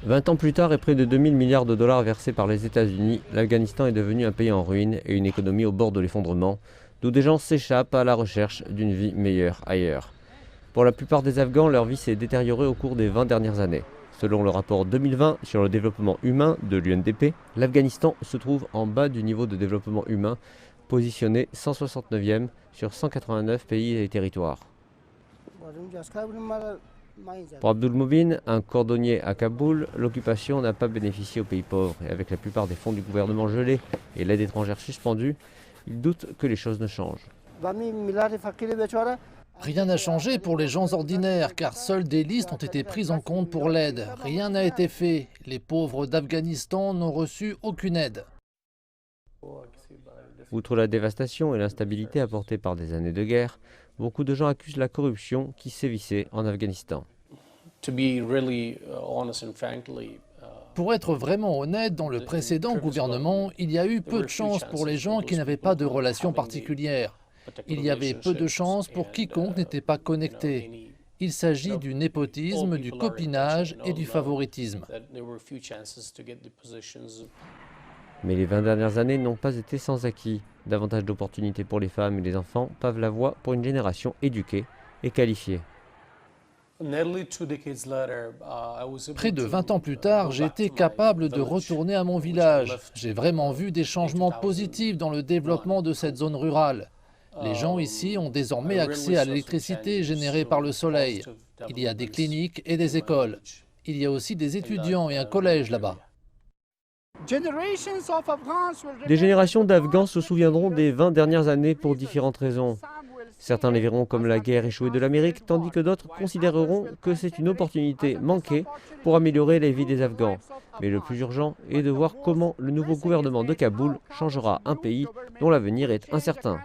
20 ans plus tard et près de 2000 milliards de dollars versés par les États-Unis, l'Afghanistan est devenu un pays en ruine et une économie au bord de l'effondrement, d'où des gens s'échappent à la recherche d'une vie meilleure ailleurs. Pour la plupart des Afghans, leur vie s'est détériorée au cours des 20 dernières années. Selon le rapport 2020 sur le développement humain de l'UNDP, l'Afghanistan se trouve en bas du niveau de développement humain, positionné 169e sur 189 pays et territoires. Pour Abdul Mobin, un cordonnier à Kaboul, l'occupation n'a pas bénéficié aux pays pauvres et avec la plupart des fonds du gouvernement gelés et l'aide étrangère suspendue, il doute que les choses ne changent. Rien n'a changé pour les gens ordinaires, car seules des listes ont été prises en compte pour l'aide. Rien n'a été fait. Les pauvres d'Afghanistan n'ont reçu aucune aide. Outre la dévastation et l'instabilité apportées par des années de guerre, beaucoup de gens accusent la corruption qui sévissait en Afghanistan. Pour être vraiment honnête, dans le précédent gouvernement, il y a eu peu de chance pour les gens qui n'avaient pas de relations particulières. Il y avait peu de chances pour quiconque n'était pas connecté. Il s'agit du népotisme, du copinage et du favoritisme. Mais les 20 dernières années n'ont pas été sans acquis. Davantage d'opportunités pour les femmes et les enfants pavent la voie pour une génération éduquée et qualifiée. Près de 20 ans plus tard, j'ai été capable de retourner à mon village. J'ai vraiment vu des changements positifs dans le développement de cette zone rurale. Les gens ici ont désormais accès à l'électricité générée par le soleil. Il y a des cliniques et des écoles. Il y a aussi des étudiants et un collège là-bas. Des générations d'Afghans se souviendront des 20 dernières années pour différentes raisons. Certains les verront comme la guerre échouée de l'Amérique, tandis que d'autres considéreront que c'est une opportunité manquée pour améliorer les vies des Afghans. Mais le plus urgent est de voir comment le nouveau gouvernement de Kaboul changera un pays dont l'avenir est incertain.